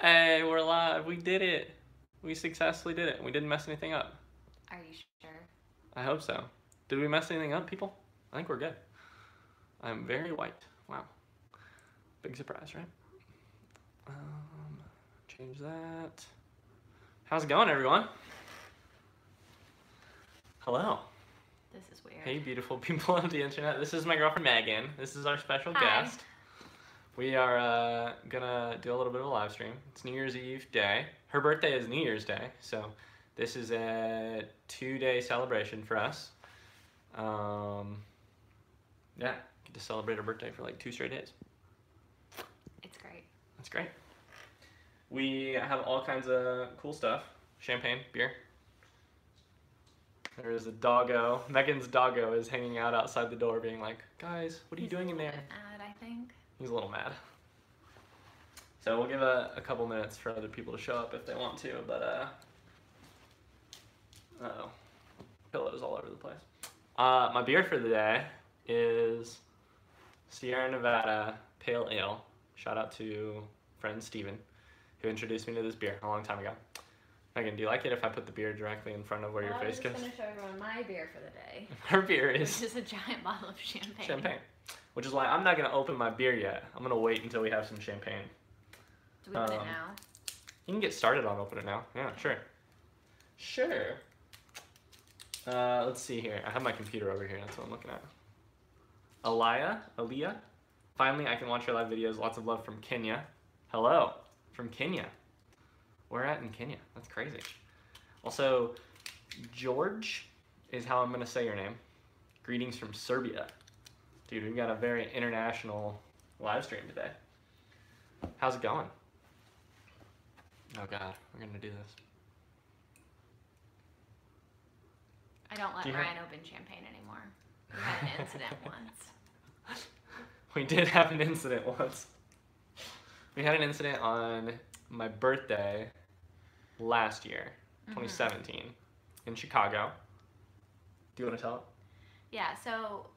Hey, we're live. We did it. We successfully did it. We didn't mess anything up. Are you sure? I hope so. Did we mess anything up, people? I think we're good. I'm very white. Wow. Big surprise, right? Change that. How's it going, everyone? Hello. This is weird. Hey, beautiful people of the internet. This is my girlfriend, Megan. This is our special Hi. guest. We are gonna do a little bit of a live stream. It's New Year's Eve day. Her birthday is New Year's Day, so this is a 2-day celebration for us. Yeah, get to celebrate her birthday for like 2 straight days. It's great. That's great. We have all kinds of cool stuff. Champagne, beer. There is a doggo. Megan's doggo is hanging out outside the door being like, guys, what are you doing in there? Mad, I think. He's a little mad. So we'll give a couple minutes for other people to show up if they want to, but uh-oh. Pillows all over the place. My beer for the day is Sierra Nevada Pale Ale. Shout out to friend Steven, who introduced me to this beer a long time ago. Megan, do you like it if I put the beer directly in front of where your face goes? I'm just going to show everyone my beer for the day. Her beer is... Which is a giant bottle of champagne. Champagne. Which is why I'm not going to open my beer yet. I'm going to wait until we have some champagne. Do we open it now? You can get started on open it now. Yeah, sure. Sure. Let's see here. I have my computer over here. That's what I'm looking at. Aaliyah. Finally, I can watch your live videos. Lots of love from Kenya. Hello, from Kenya. Where at in Kenya? That's crazy. Also, George is how I'm going to say your name. Greetings from Serbia. Dude, we've got a very international live stream today. How's it going? Oh God, we're going to do this. I don't let Ryan open champagne anymore. We had an incident once. We did have an incident once. We had an incident on my birthday last year, 2017, in Chicago. Do you want to tell it? Yeah, so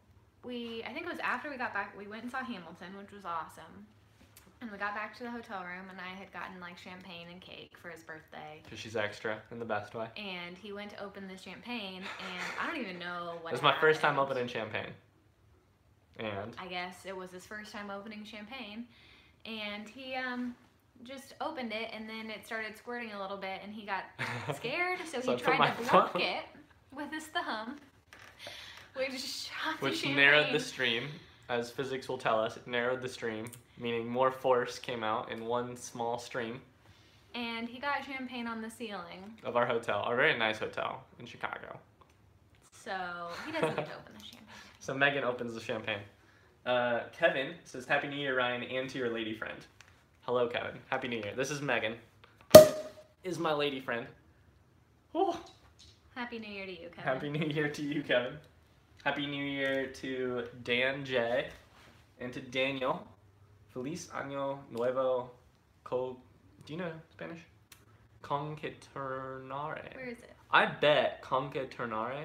I think it was after we got back, we went and saw Hamilton, which was awesome. And we got back to the hotel room, and I had gotten like champagne and cake for his birthday. Because she's extra in the best way. And he went to open the champagne, and I don't even know what It was my first time opening champagne. And? I guess it was his first time opening champagne. And he just opened it, and then it started squirting a little bit, and he got scared, so he tried to block it with his thumb, which shot the champagne. Narrowed the stream. As physics will tell us, it narrowed the stream, meaning more force came out in one small stream. And he got champagne on the ceiling. Of our hotel, our very nice hotel in Chicago. So he doesn't get to open the champagne. So Megan opens the champagne. Kevin says, Happy New Year, Ryan, and to your lady friend. Hello, Kevin. Happy New Year. This is Megan. Is my lady friend. Oh. Happy New Year to you, Kevin. Happy New Year to you, Kevin. Happy New Year to Dan J. and to Daniel. Feliz Año Nuevo. Do you know Spanish? Conqueternare. Where is it? I bet Conqueternare.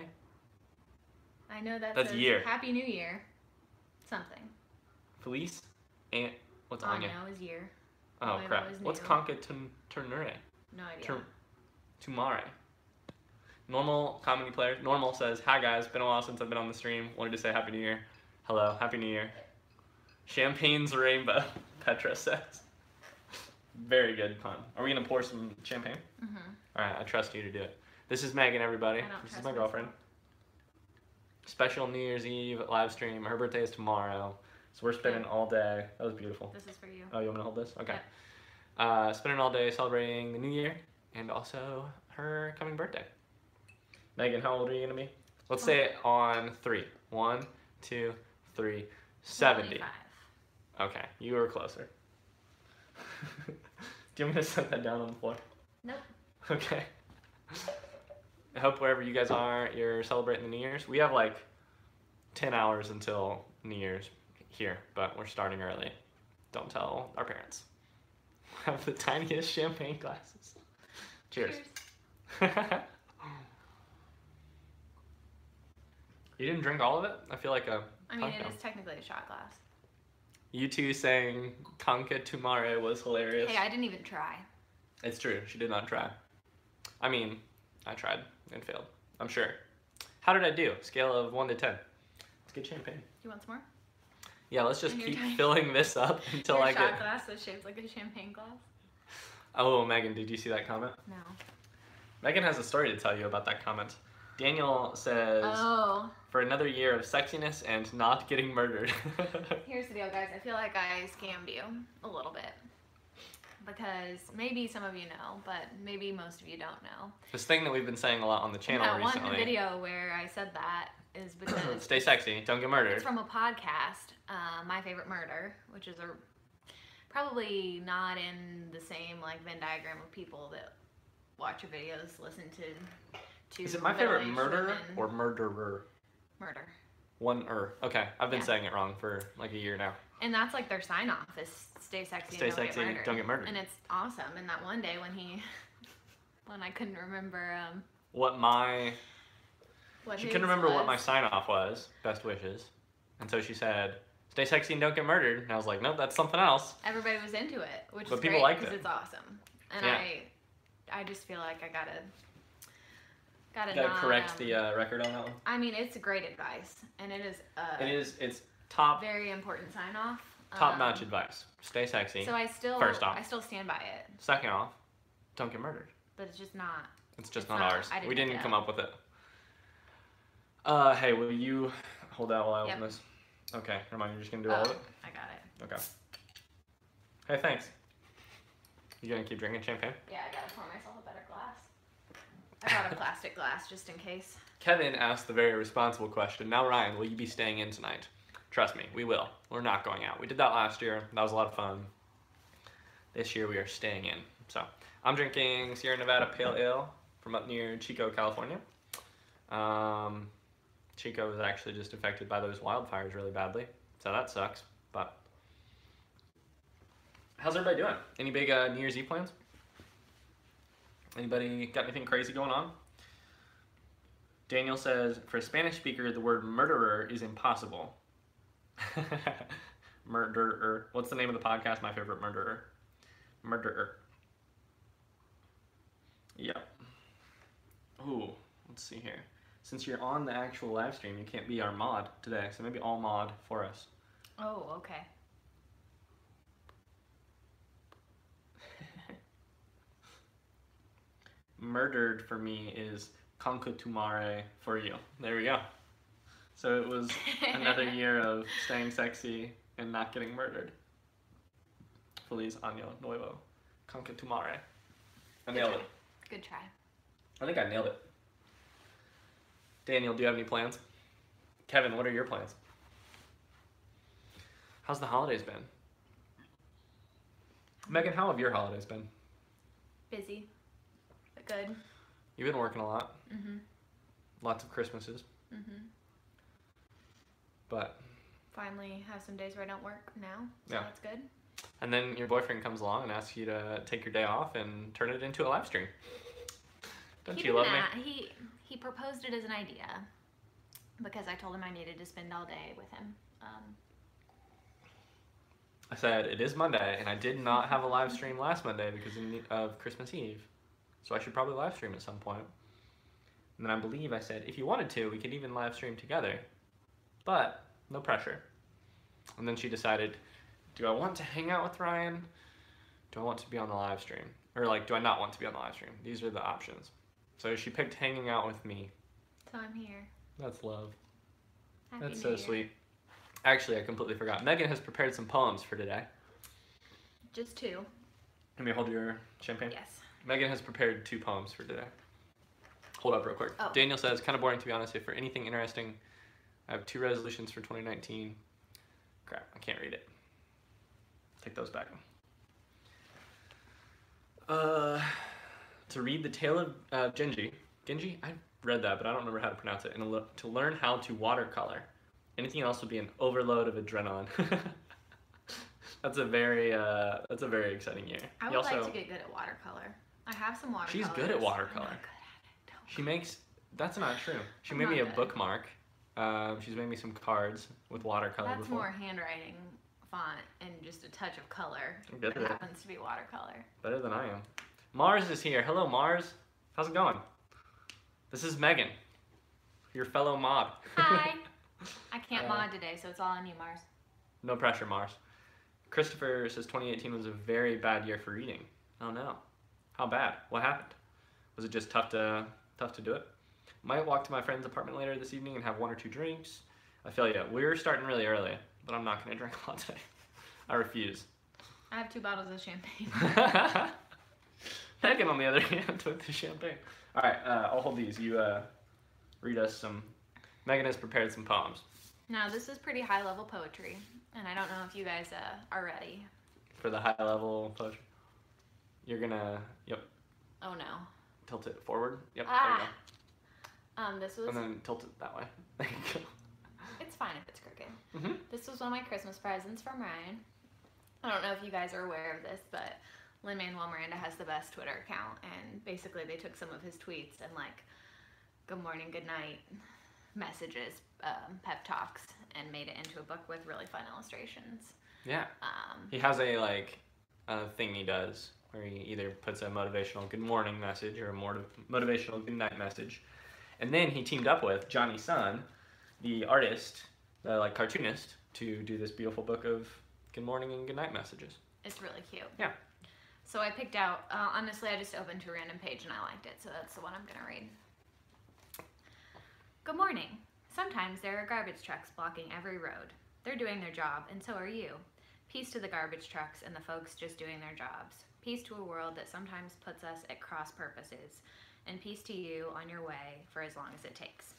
I know that's says year. Happy New Year. Something. Feliz and what's Año? Año is year. Oh Nuevo crap. is What's new. Conqueternare? No idea. Tumare. Normal comedy player. Normal says, hi guys, been a while since I've been on the stream. Wanted to say Happy New Year. Hello, Happy New Year. Champagne's rainbow, Petra says. Very good pun. Are we going to pour some champagne? Mm-hmm. Alright, I trust you to do it. This is Megan, everybody. This is my girlfriend. Special New Year's Eve live stream. Her birthday is tomorrow. So we're spending all day. That was beautiful. This is for you. Oh, you want me to hold this? Okay. Yeah. Spending all day celebrating the new year and also her coming birthday. Megan, how old are you going to be? Let's say it on 3. 1, 2, 3. 70. 25. Okay, you were closer. Do you want me to set that down on the floor? Nope. Okay. I hope wherever you guys are, you're celebrating the New Year's. We have like 10 hours until New Year's here, but we're starting early. Don't tell our parents. We have the tiniest champagne glasses. Cheers. You didn't drink all of it? I feel like I mean, it is technically a shot glass. You two saying Conca Tumare was hilarious. Hey, I didn't even try. It's true. She did not try. I mean, I tried and failed. I'm sure. How did I do? Scale of 1 to 10. Let's get champagne. You want some more? Yeah, let's just keep filling this up until Your I shot get... glass that's shaped like a champagne glass? Oh, Megan, did you see that comment? No. Megan has a story to tell you about that comment. Daniel says, for another year of sexiness and not getting murdered. Here's the deal, guys. I feel like I scammed you a little bit. Because maybe some of you know, but maybe most of you don't know. This thing that we've been saying a lot on the channel recently. That one video where I said that is because... Stay sexy, don't get murdered. It's from a podcast, My Favorite Murder, which is probably not in the same like Venn diagram of people that watch your videos, listen to is it My Favorite Murderer or Murderer? Murder. Okay, I've been saying it wrong for like a year now. And that's like their sign off is stay sexy and don't get murdered. And it's awesome. And that one day when I couldn't remember she couldn't remember what my sign off was, best wishes. And so she said, stay sexy and don't get murdered. And I was like, nope, that's something else. Everybody was into it, which but is people great liked because it. it's awesome. And I just feel like I gotta correct the record on that one. I mean, it's great advice, and it's top, very important sign off. Top-notch advice. Stay sexy. So I still stand by it. Second off, don't get murdered. But it's just not. It's not ours. We didn't come up with it. Hey, will you hold that while I open this? Okay, never mind. You're just gonna do all of it. I got it. Okay. Hey, thanks. You gonna keep drinking champagne? Yeah, I gotta pour myself a better glass. I brought a plastic glass just in case. Kevin asked the very responsible question. Now, Ryan, will you be staying in tonight? Trust me, we will. We're not going out. We did that last year. That was a lot of fun. This year we are staying in. So, I'm drinking Sierra Nevada Pale Ale from up near Chico, California. Chico was actually just affected by those wildfires really badly. So that sucks, but... How's everybody doing? Any big New Year's Eve plans? Anybody got anything crazy going on? Daniel says, for a Spanish speaker, the word murderer is impossible. Murderer. What's the name of the podcast? My Favorite Murderer. Murderer. Yep. Ooh, let's see here. Since you're on the actual live stream, you can't be our mod today, so maybe all mod for us. Oh, okay. Murdered for me is concatumare for you. There we go. So it was another year of staying sexy and not getting murdered. Feliz Año Nuevo. Concatumare. I nailed it. Good try. I think I nailed it. Daniel, do you have any plans? Kevin, what are your plans? How's the holidays been? Megan, how have your holidays been? Busy, but good. You've been working a lot. Mm-hmm. Lots of Christmases. Mm-hmm. But finally have some days where I don't work now, so that's good. And then your boyfriend comes along and asks you to take your day off and turn it into a live stream. Don't you love me? He proposed it as an idea because I told him I needed to spend all day with him. I said, it is Monday, and I did not have a live stream last Monday because of Christmas Eve. So I should probably live stream at some point. And then I believe I said, if you wanted to, we could even live stream together. But no pressure. And then she decided, do I want to hang out with Ryan? Do I want to be on the live stream? Or like, do I not want to be on the live stream? These are the options. So she picked hanging out with me. So I'm here. That's love. Happy That's New so Year. sweet. Actually, I completely forgot. Megan has prepared some poems for today. Just 2. Let me hold your champagne. Yes. Megan has prepared 2 poems for today. Hold up real quick. Oh. Daniel says, kind of boring to be honest. If for anything interesting, I have 2 resolutions for 2019. Crap, I can't read it. Take those back. To read the tale of Genji. Genji? I read that, but I don't remember how to pronounce it. And to learn how to watercolor. Anything else would be an overload of adrenaline. That's a very exciting year. I would like to get good at watercolor. I have some watercolors. She's good at watercolor. I'm not good at it. She makes... That's not true. She made me a bookmark. She's made me some cards with watercolor That's before. more handwriting, font, and just a touch of color. I'm good It at it. happens to be watercolor. Better than I am. Mars is here. Hello, Mars. How's it going? This is Megan, your fellow mod. Hi. I can't mod today, so it's all on you, Mars. No pressure, Mars. Christopher says 2018 was a very bad year for reading. Oh no. How bad? What happened? Was it just tough to do it? Might walk to my friend's apartment later this evening and have 1 or 2 drinks. I feel you. We're starting really early, but I'm not going to drink a lot today. I refuse. I have 2 bottles of champagne. Megan, on the other hand, with the champagne. All right, I'll hold these. You read us some. Megan has prepared some poems. Now, this is pretty high-level poetry, and I don't know if you guys are ready. For the high-level poetry? You're gonna, yep. Oh, no. Tilt it forward. Yep, ah. there you go. This was... And then tilt it that way. There you go. It's fine if it's crooked. This was one of my Christmas presents from Ryan. I don't know if you guys are aware of this, but Lin-Manuel Miranda has the best Twitter account, and basically they took some of his tweets and like good morning, good night messages, pep talks, and made it into a book with really fun illustrations. Yeah. He has a thing he does where he either puts a motivational good morning message or a motivational good night message, and then he teamed up with Johnny Sun, the artist, the cartoonist, to do this beautiful book of good morning and good night messages. It's really cute. Yeah. So I picked out, honestly, I just opened to a random page and I liked it, so that's the one I'm gonna read. Good morning. Sometimes there are garbage trucks blocking every road. They're doing their job, and so are you. Peace to the garbage trucks and the folks just doing their jobs. Peace to a world that sometimes puts us at cross purposes. And peace to you on your way for as long as it takes.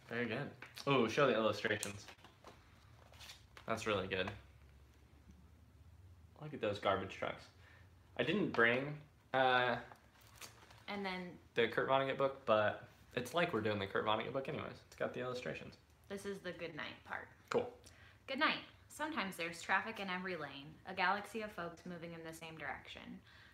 Very good. Oh, show the illustrations. That's really good. Look at those garbage trucks. I didn't bring and then the Kurt Vonnegut book, but it's like we're doing the Kurt Vonnegut book anyways. It's got the illustrations. This is the good night part. Cool. Good night. Sometimes there's traffic in every lane, a galaxy of folks moving in the same direction.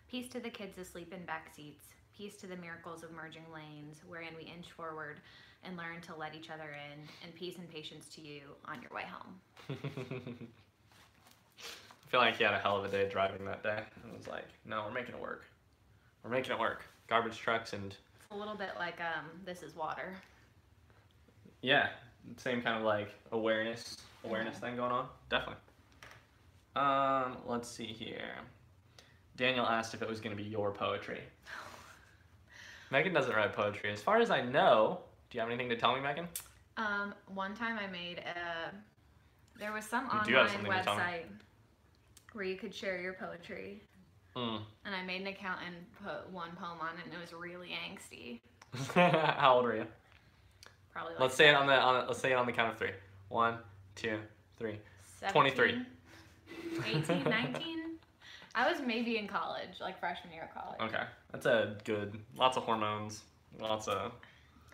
Peace to the kids asleep in back seats. Peace to the miracles of merging lanes, wherein we inch forward and learn to let each other in, and peace and patience to you on your way home. I feel like he had a hell of a day driving that day. I was like, no, we're making it work. We're making it work. Garbage trucks and... It's a little bit like This Is Water. Yeah, same kind of awareness thing going on. Definitely. Let's see here. Daniel asked if it was going to be your poetry. Megan doesn't write poetry. As far as I know, do you have anything to tell me, Megan? One time I made there was some online website where you could share your poetry. And I made an account and put one poem on it, and it was really angsty. How old are you? Probably let's say it on the count of 3. 1, 2, 3. 17, 23. 18, 19. I was maybe in college, freshman year of college. Okay, that's a good. Lots of hormones. Lots of.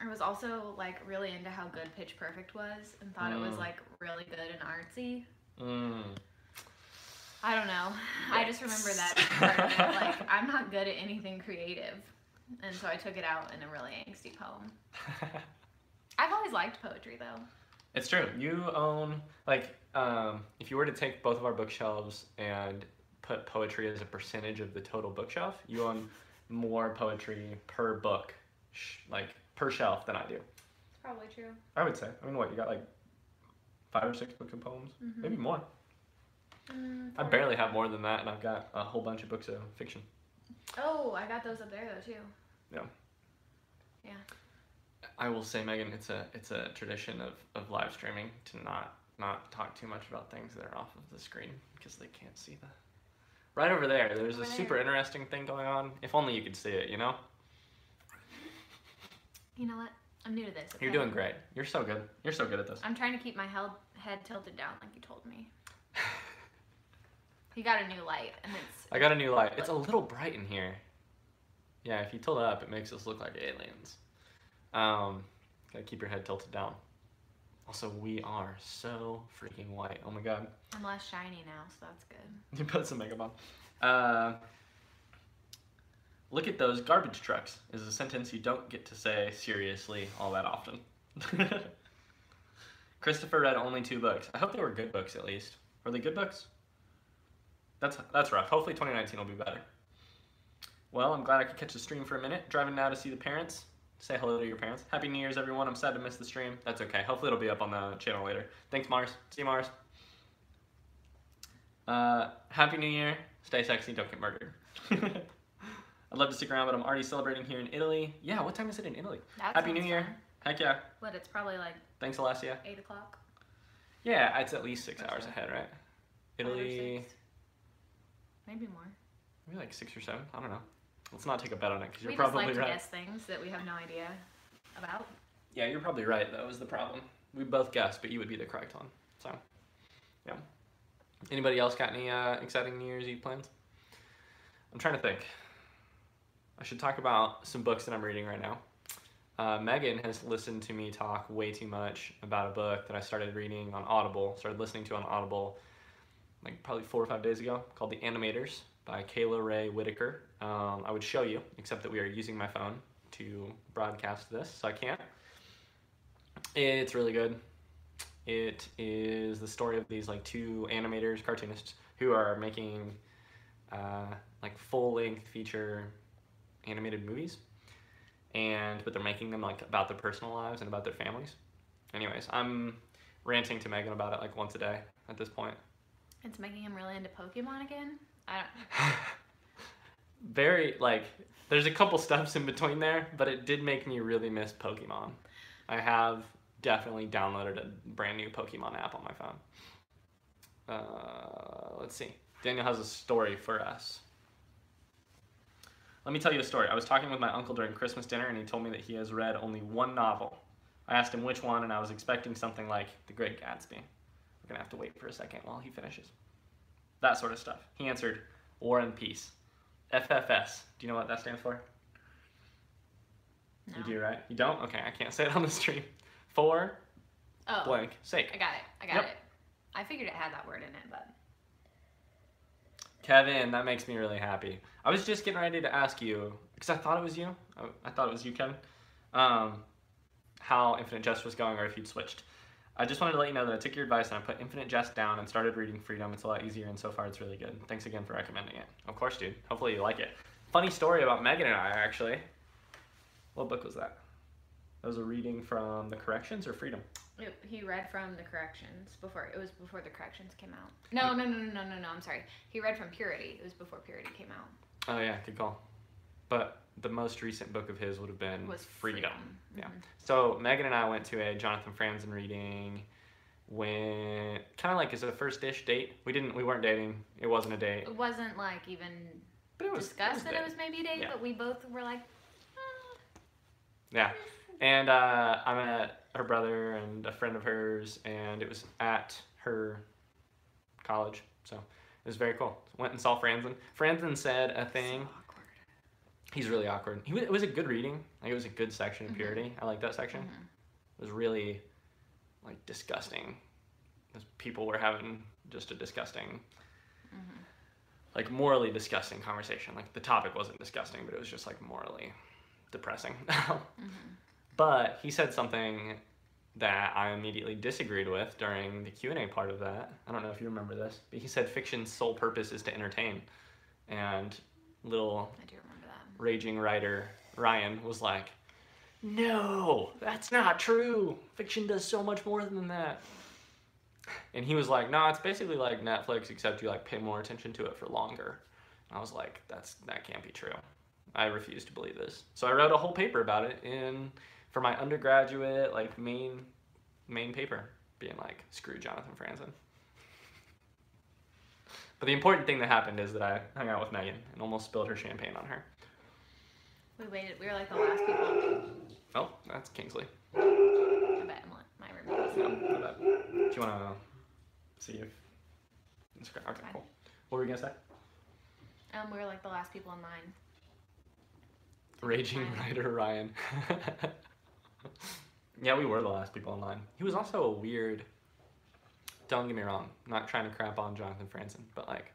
I was also really into how good Pitch Perfect was, and thought it was really good and artsy. I don't know. I just remember that part of it. I'm not good at anything creative, and so I took it out in a really angsty poem. I've always liked poetry, though. It's true. You own if you were to take both of our bookshelves and put poetry as a percentage of the total bookshelf, you own more poetry per book, per shelf than I do. It's probably true. I would say. I mean, what, you got 5 or 6 books of poems? Maybe more. I barely have more than that, and I've got a whole bunch of books of fiction. Oh, I got those up there though too. Yeah. Yeah. I will say, Megan, it's a tradition of live streaming to not talk too much about things that are off of the screen because they can't see the. Right over there, there's a super interesting thing going on. If only you could see it, you know? You know what? I'm new to this. Okay? You're doing great. You're so good. You're so good at this. I'm trying to keep my head tilted down like you told me. You got a new light, and I got a new light. It's a little bright in here. Yeah, if you tilt it up, it makes us look like aliens. Gotta keep your head tilted down. Also, we are so freaking white. Oh my god. I'm less shiny now, so that's good. You put some makeup on. Look at those garbage trucks is a sentence you don't get to say seriously all that often. Christopher read only 2 books. I hope they were good books at least. Were they good books? That's rough. Hopefully 2019 will be better. Well, I'm glad I could catch the stream for a minute. Driving now to see the parents. Say hello to your parents. Happy New Year's, everyone. I'm sad to miss the stream. That's okay. Hopefully it'll be up on the channel later. Thanks, Mars. See you, Mars. Happy New Year. Stay sexy. Don't get murdered. I'd love to stick around, but I'm already celebrating here in Italy. Yeah, what time is it in Italy? Happy New Year. Fun. Heck yeah. What, it's probably like... Thanks, Alessia. 8 o'clock? Yeah, it's at least 6 hours ahead, right? Italy... Maybe more. Maybe like 6 or 7. I don't know. Let's not take a bet on it, because you're we probably just like right. to guess things that we have no idea about. Yeah, you're probably right, though, is the problem. We both guessed, but you would be the correct one. So, yeah. Anybody else got any exciting New Year's Eve plans? I'm trying to think. I should talk about some books that I'm reading right now. Megan has listened to me talk way too much about a book that I started reading on Audible, started listening to on Audible like probably 4 or 5 days ago, called The Animators by Kayla Ray Whitaker. I would show you, except that we are using my phone to broadcast this, so I can't. It's really good. It is the story of these like 2 animators, cartoonists, who are making like full-length feature animated movies, but they're making them like about their personal lives and about their families. Anyways, I'm ranting to Megan about it like once a day at this point. It's making him really into Pokemon again? I don't... Very, like, there's a couple steps in between there, but it did make me really miss Pokemon. I have definitely downloaded a brand new Pokemon app on my phone. Let's see. Daniel has a story for us. Let me tell you a story. I was talking with my uncle during Christmas dinner, and he told me that he has read only 1 novel. I asked him which one, and I was expecting something like The Great Gatsby. We're gonna have to wait for a second while he finishes. That sort of stuff. He answered, War and Peace. FFS. Do you know what that stands for? No. You do, right? You don't? Okay, I can't say it on the stream. For blank sake. I got it. I got it. I figured it had that word in it, but... Kevin, that makes me really happy. I was just getting ready to ask you, because I thought it was you. I thought it was you, Kevin. How Infinite Jest was going, or if you'd switched. I just wanted to let you know that I took your advice and I put Infinite Jest down and started reading Freedom. It's a lot easier, and so far it's really good. Thanks again for recommending it. Of course, dude. Hopefully you like it. Funny story about Megan and I, actually. What book was that? That was a reading from The Corrections or Freedom? He read from The Corrections before. It was before The Corrections came out. No. I'm sorry. He read from Purity. It was before Purity came out. Oh yeah, good call. But the most recent book of his would have been Freedom. Yeah. Mm-hmm. So Megan and I went to a Jonathan Franzen reading when kind of like as a first-ish date. We weren't dating. It wasn't a date. It wasn't like even discussed that it was maybe a date, but we both were like, Yeah. And I met her brother and a friend of hers, and it was at her college, so it was very cool. Went and saw Franzen. Franzen said a thing. So awkward. He's really awkward. It was a good reading. Like, it was a good section of Purity. I like that section. It was really, like, disgusting. Those people were having just a disgusting, like, morally disgusting conversation. Like, the topic wasn't disgusting, but it was just, like, morally depressing. But he said something that I immediately disagreed with during the Q&A part of that. I don't know if you remember this, but he said fiction's sole purpose is to entertain. And I do remember that. Raging writer Ryan was like, no, that's not true. Fiction does so much more than that. And he was like, no, it's basically like Netflix, except you like pay more attention to it for longer. And I was like, that can't be true. I refuse to believe this. So I wrote a whole paper about it for my undergraduate like main paper, being like, screw Jonathan Franzen. But the important thing that happened is that I hung out with Megan and almost spilled her champagne on her. We waited. We were like the last people. Oh, that's Kingsley. I bet my roommate. No, I bet. Do you want to see if... Okay, cool. What were you going to say? We were like the last people in line. Raging writer Ryan. Yeah, we were the last people in line. He was also a weird... Don't get me wrong. I'm not trying to crap on Jonathan Franzen, but like,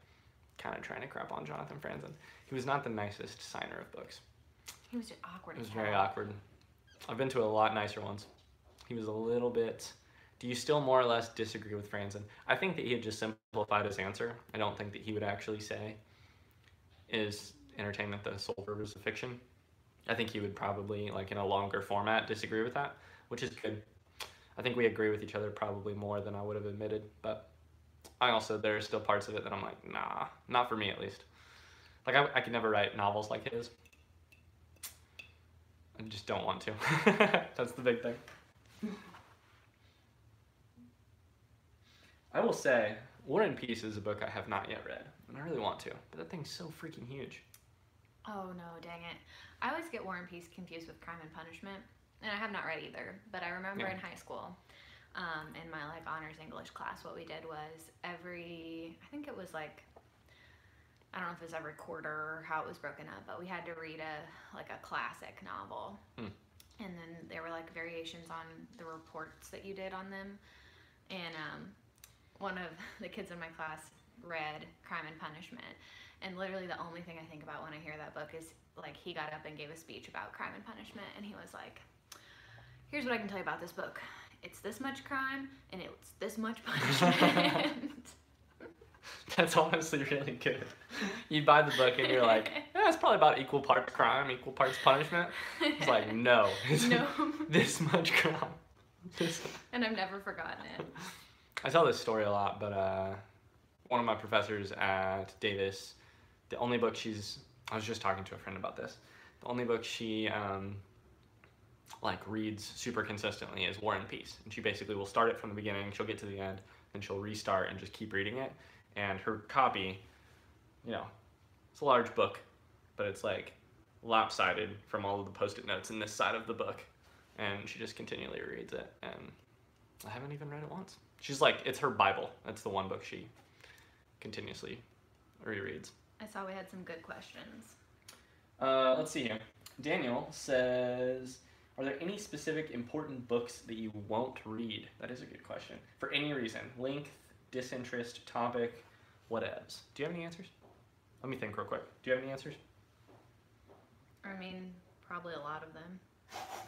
kind of trying to crap on Jonathan Franzen. He was not the nicest signer of books. He was just awkward. It was very awkward. I've been to a lot nicer ones. He was a little bit... Do you still more or less disagree with Franzen? I think that he had just simplified his answer. I don't think that he would actually say, is entertainment the sole purpose of fiction. I think he would probably, like in a longer format, disagree with that, which is good. I think we agree with each other probably more than I would have admitted, but there are still parts of it that I'm like, nah, not for me at least. Like I could never write novels like his. I just don't want to. That's the big thing. I will say, War and Peace is a book I have not yet read, and I really want to, but that thing's so freaking huge. Oh no, dang it. I always get War and Peace confused with Crime and Punishment, and I have not read either, but I remember in high school, in my like honors English class, what we did was I think it was like, I don't know if it was every quarter or how it was broken up, but we had to read a classic novel. And then there were like variations on the reports that you did on them. And one of the kids in my class read Crime and Punishment. And literally the only thing I think about when I hear that book is like he got up and gave a speech about crime and punishment, and he was like, here's what I can tell you about this book. It's this much crime and it's this much punishment. That's honestly really good. You buy the book and you're like, yeah, it's probably about equal parts crime, equal parts punishment. It's like, no. No. This much crime. And I've never forgotten it. I tell this story a lot, but one of my professors at Davis, the only book I was just talking to a friend about this. The only book she like reads super consistently is War and Peace. And she basically will start it from the beginning, she'll get to the end, then she'll restart and just keep reading it. And her copy, it's a large book, but it's like lopsided from all of the Post-it notes in this side of the book. And she just continually reads it, and I haven't even read it once. She's like, it's her Bible. That's the one book she continuously rereads. I saw we had some good questions. Let's see here. Daniel says, are there any specific important books that you won't read? That is a good question. For any reason. Length, disinterest, topic, whatevs. Do you have any answers? Let me think real quick. Do you have any answers? I mean, probably a lot of them.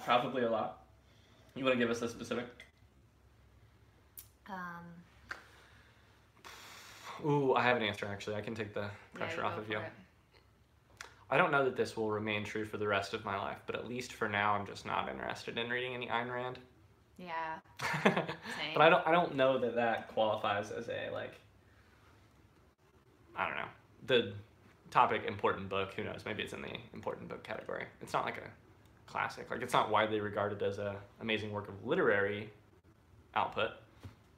Probably a lot. You want to give us a specific? Ooh, I have an answer actually. I can take the pressure off of you. I don't know that this will remain true for the rest of my life, but at least for now, I'm just not interested in reading any Ayn Rand. Yeah. Same. But I don't know that qualifies as a I don't know. The topic important book, who knows? Maybe it's in the important book category. It's not like a classic. Like it's not widely regarded as a amazing work of literary output.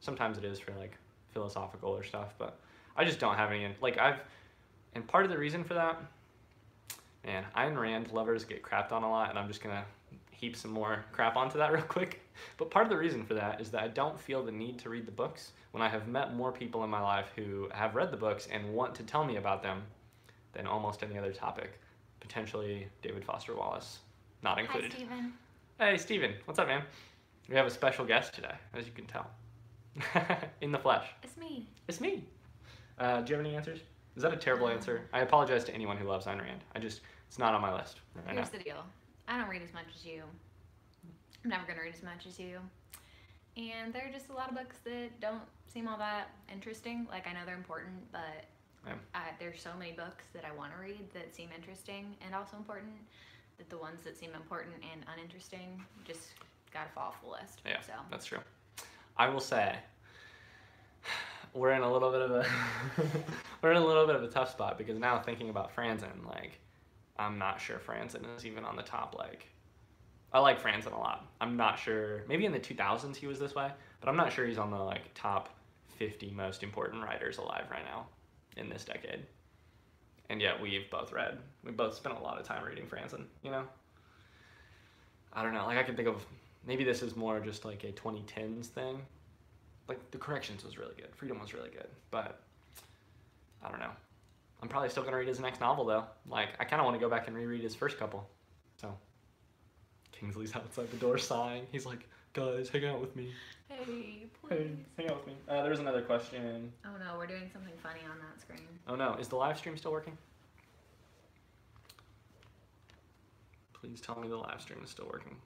Sometimes it is for like philosophical or stuff, but I just don't have any and part of the reason for that, man, Ayn Rand lovers get crapped on a lot, and I'm just gonna heap some more crap onto that real quick. But part of the reason for that is that I don't feel the need to read the books when I have met more people in my life who have read the books and want to tell me about them than almost any other topic. Potentially David Foster Wallace, not included. Hi, Steven. Hey, Steven. What's up, man? We have a special guest today, as you can tell. In the flesh. It's me. It's me. Do you have any answers? Is that a terrible answer? I apologize to anyone who loves Ayn Rand. It's not on my list right now. Here's the deal. I don't read as much as you. I'm never going to read as much as you. And there are just a lot of books that don't seem all that interesting. Like, I know they're important, but there's so many books that I want to read that seem interesting and also important, that the ones that seem important and uninteresting just got to fall off the list. Yeah, so. That's true. I will say, we're in a little bit of a tough spot, because now thinking about Franzen, I'm not sure Franzen is even on the top. I like Franzen a lot. I'm not sure, maybe in the 2000s he was this way, but I'm not sure he's on the top 50 most important writers alive right now in this decade. And yet we both spent a lot of time reading Franzen, I don't know, I can think of, maybe this is more just a 2010s thing. The Corrections was really good, Freedom was really good, but I don't know. I'm probably still going to read his next novel, though. I kind of want to go back and reread his first couple. So, Kingsley's outside the door sighing. He's like, guys, hang out with me. Hey, please. Hey, hang out with me. There's another question. Oh, no, we're doing something funny on that screen. Oh, no. Is the live stream still working? Please tell me the live stream is still working.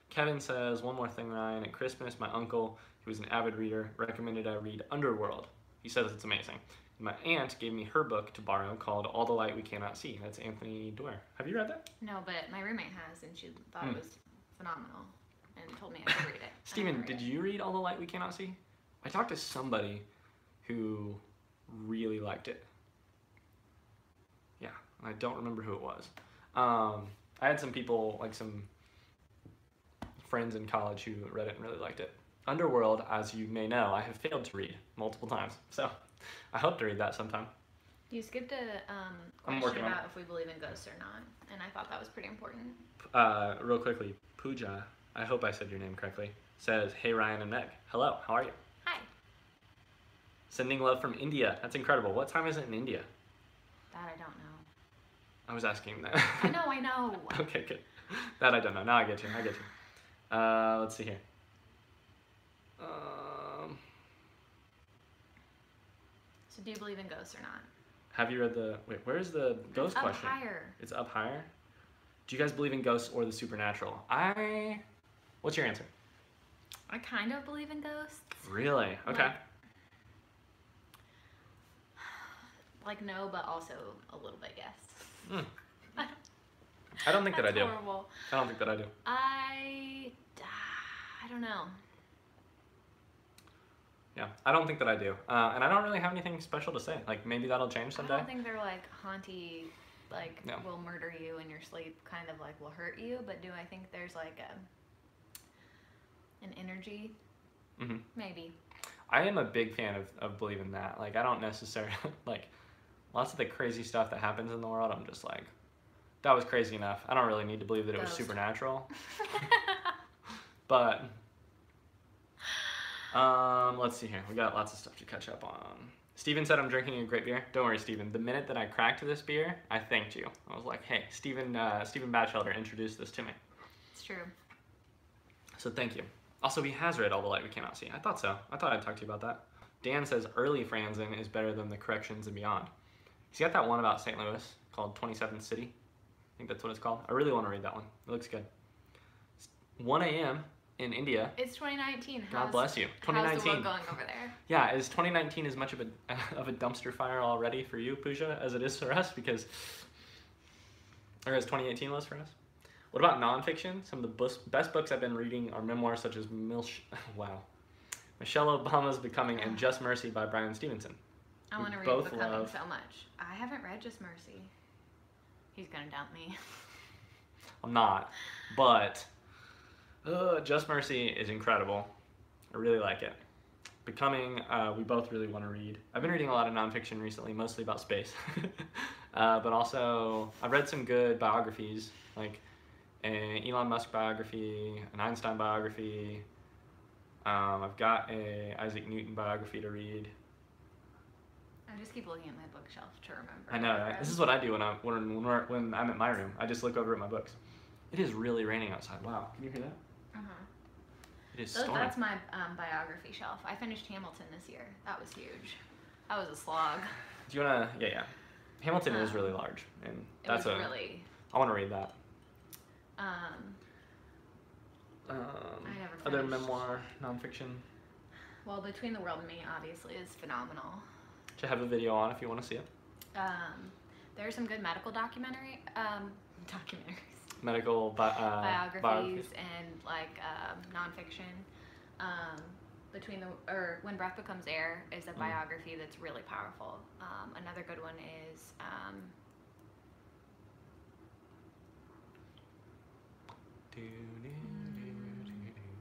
Kevin says, one more thing, Ryan. At Christmas, my uncle, who was an avid reader, recommended I read Underworld He says it's amazing. My aunt gave me her book to borrow called All the Light We Cannot See. That's Anthony Doerr. Have you read that? No, but my roommate has, and she thought it was phenomenal and told me I should read it. Steven, did you read All the Light We Cannot See? I talked to somebody who really liked it. Yeah, I don't remember who it was. I had some people, like some friends in college who read it and really liked it. Underworld, as you may know, I have failed to read multiple times, so I hope to read that sometime. You skipped a question about if we believe in ghosts or not, and I thought that was pretty important. Real quickly, Pooja, I hope I said your name correctly, says, "Hey Ryan and Meg, hello, how are you?" Hi. Sending love from India. That's incredible. What time is it in India? That I don't know. I was asking that. I know. Okay, good. That I don't know. Now I get you. Let's see here. So do you believe in ghosts or not? Have you read the... Wait, where's the ghost question? Up higher. It's up higher? Do you guys believe in ghosts or the supernatural? What's your answer? I kind of believe in ghosts. Really? Okay. Like no, but also a little bit yes. I don't think that I do. Horrible. I don't think that I do. I don't know. Yeah, I don't think that I do. And I don't really have anything special to say. Like, maybe that'll change someday. I don't think they're like haunty, like No. will murder you in your sleep, kind of like will hurt you. But do I think there's like an energy? Mm-hmm. Maybe. I am a big fan of believing that. Like, I don't necessarily, like, lots of the crazy stuff that happens in the world, I'm just like, that was crazy enough. I don't really need to believe that it was supernatural. But, let's see here. We got lots of stuff to catch up on. Steven said I'm drinking a great beer. Don't worry, Steven. The minute that I cracked this beer, I thanked you. I was like, hey, Steven Batchelder introduced this to me. It's true. So thank you. Also, he has read All the Light We Cannot See. I thought so. I thought I'd talk to you about that. Dan says early Franzen is better than the Corrections and Beyond. He's got that one about St. Louis called 27th City. I think that's what it's called. I really want to read that one. It looks good. It's 1 a.m. in India. It's 2019. God bless you. 2019. How's the world going over there? Yeah, is 2019 as much of a dumpster fire already for you, Pooja, as it is for us? Or as 2018 was for us? What about nonfiction? Some of the best books I've been reading are memoirs such as Michelle Obama's Becoming and Just Mercy by Brian Stevenson. I want to read Becoming so much. I haven't read Just Mercy. He's going to dump me. I'm not, but Just Mercy is incredible. I really like it. Becoming, we both really want to read. I've been reading a lot of nonfiction recently, mostly about space. But also, I've read some good biographies, like an Elon Musk biography, an Einstein biography. I've got a Isaac Newton biography to read. I just keep looking at my bookshelf to remember. I know, right? This is what I do when I'm at my room. I just look over at my books. It is really raining outside. Wow, can you hear that? It is storming. That's my biography shelf. I finished Hamilton this year. That was huge. That was a slog. Do you wanna? Yeah. Hamilton is really large, and that's really. I want to read that. I never finished. Other memoir, nonfiction. Well, Between the World and Me obviously is phenomenal. Which I have a video on if you want to see it. There are some good medical documentaries. Medical biographies and like nonfiction. When Breath Becomes Air is a biography that's really powerful. Another good one is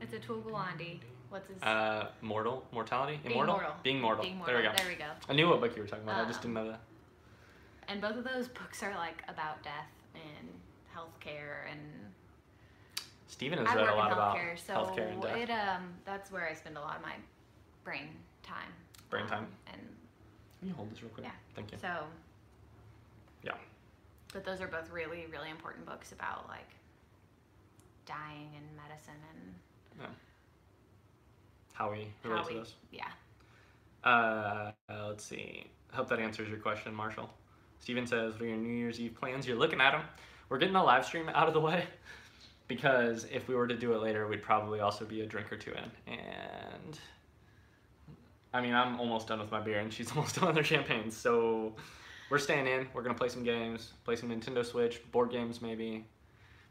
it's a Tuolgulandi. What's his? Mortality? Being Immortal? Mortal. Being Mortal. Being Mortal. There we go. I knew what book you were talking about. I just didn't know that. And both of those books are like about death and healthcare and. Steven has read a lot about healthcare and death. That's where I spend a lot of my brain time. Brain time. And can you hold this real quick? Yeah. Thank you. So. Yeah. But those are both really, really important books about like dying and medicine and. Yeah. How we relate to those. Yeah. Let's see. I hope that answers your question, Marshall. Steven says, for your New Year's Eve plans, you're looking at them. We're getting the live stream out of the way because if we were to do it later, we'd probably also be a drink or two in. And I mean, I'm almost done with my beer, and she's almost done with her champagne. So we're staying in. We're gonna play some games, play some Nintendo Switch, board games maybe.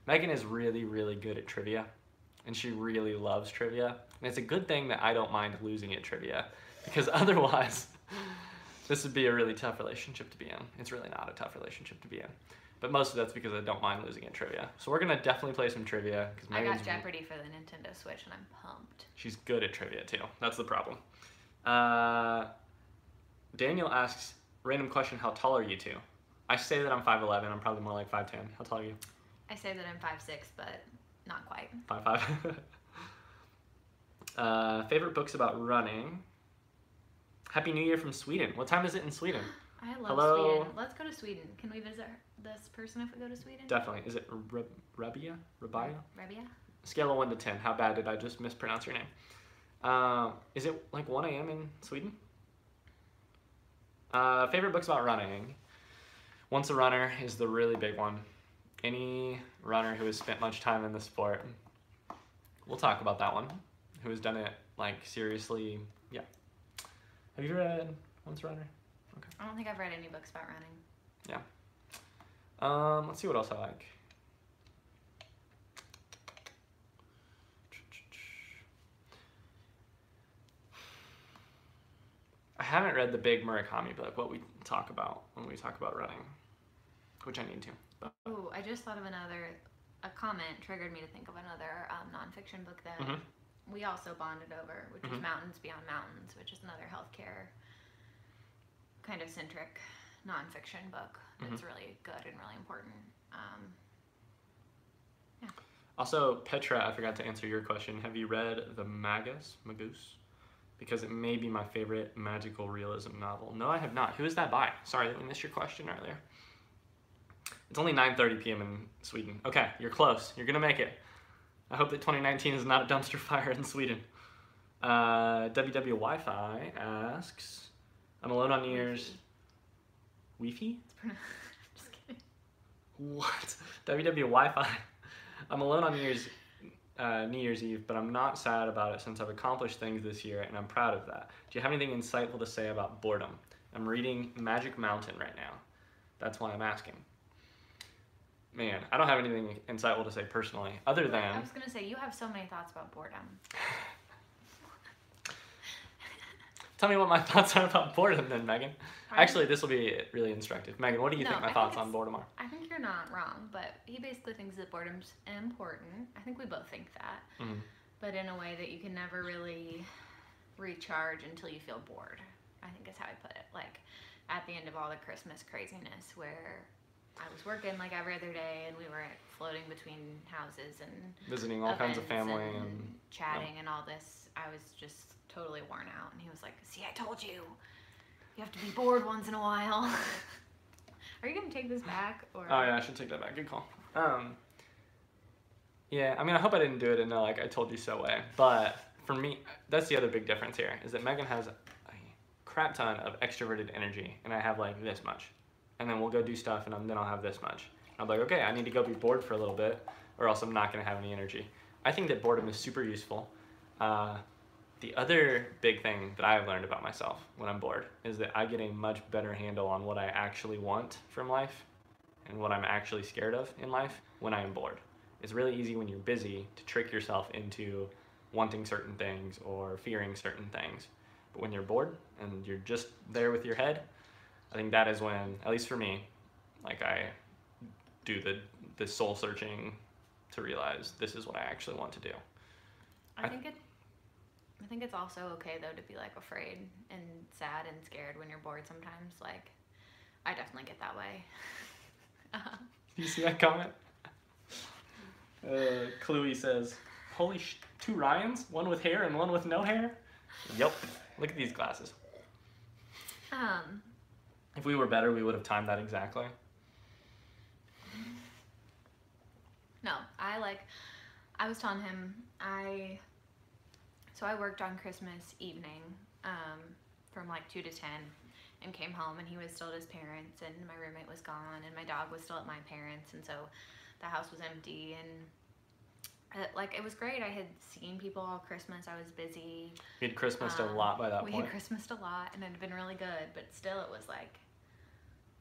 Megan is really, really good at trivia, and she really loves trivia. And it's a good thing that I don't mind losing at trivia, because otherwise, this would be a really tough relationship to be in. It's really not a tough relationship to be in. But most of that's because I don't mind losing at trivia. So we're gonna definitely play some trivia. I got Jeopardy for the Nintendo Switch, and I'm pumped. She's good at trivia too. That's the problem. Daniel asks, random question, how tall are you two? I say that I'm 5'11". I'm probably more like 5'10". How tall are you? I say that I'm 5'6", but not quite. 5'5". Favorite books about running. Happy New Year from Sweden. What time is it in Sweden? I love Sweden. Let's go to Sweden. Can we visit this person if we go to Sweden? Definitely. Is it Rabia? Rabia? Scale of 1 to 10. How bad did I just mispronounce your name? Is it like 1 a.m. in Sweden? Favorite books about running. Once a Runner is the really big one. Any runner who has spent much time in the sport, we'll talk about that one. Who has done it like seriously? Yeah. Have you read Once a Runner? Okay. I don't think I've read any books about running. Yeah. Let's see what else I like. I haven't read the big Murakami book, what we talk about when we talk about running, which I need to. Oh, I just thought of a comment triggered me to think of another nonfiction book that we also bonded over, which is Mountains Beyond Mountains, which is another healthcare kind of centric nonfiction book that's really good and really important. Yeah. Also, Petra, I forgot to answer your question. Have you read The Magus? Because it may be my favorite magical realism novel. No, I have not. Who is that by? Sorry that we missed your question earlier. It's only 9:30 p.m. in Sweden. Okay, you're close. You're gonna make it. I hope that 2019 is not a dumpster fire in Sweden. WW Wi-Fi asks, I'm alone on New Year's. Wi-Fi? Just kidding. What? WW Wi-Fi. I'm alone on New Year's Eve, but I'm not sad about it since I've accomplished things this year and I'm proud of that. Do you have anything insightful to say about boredom? I'm reading Magic Mountain right now. That's why I'm asking. Man, I don't have anything insightful to say personally, other than... I was going to say, you have so many thoughts about boredom. Tell me what my thoughts are about boredom then, Megan. Actually, this will be really instructive. Megan, what do you think my thoughts on boredom are? I think you're not wrong, but he basically thinks that boredom's important. I think we both think that. But in a way that you can never really recharge until you feel bored, I think is how I put it. Like, at the end of all the Christmas craziness where I was working like every other day and we were floating between houses and visiting all kinds of family and chatting and all this, I was just totally worn out. And he was like, see, I told you. You have to be bored once in a while. Are you going to take this back? Or? Oh, yeah, I should take that back. Good call. Yeah, I mean, I hope I didn't do it in a, like, I told you so way. But for me, that's the other big difference here, is that Megan has a crap ton of extroverted energy, and I have, like, this much. And then we'll go do stuff, and then I'll have this much. I'm like, okay, I need to go be bored for a little bit, or else I'm not going to have any energy. I think that boredom is super useful. The other big thing that I've learned about myself when I'm bored is that I get a much better handle on what I actually want from life and what I'm actually scared of in life when I am bored. It's really easy when you're busy to trick yourself into wanting certain things or fearing certain things. But when you're bored and you're just there with your head, I think that is when, at least for me, like I do the soul searching to realize this is what I actually want to do. I think it's also okay though to be like afraid and sad and scared when you're bored sometimes. Like, I definitely get that way. You see that comment? Chloe says, holy 2 Ryans? One with hair and one with no hair? Yep. Look at these glasses. If we were better, we would have timed that exactly. No, I was telling him, so I worked on Christmas evening from like 2 to 10 and came home and he was still at his parents and my roommate was gone and my dog was still at my parents and so the house was empty and Like, it was great. I had seen people all Christmas. I was busy. We had Christmased a lot by that point. We had Christmased a lot, and it had been really good. But still, it was like,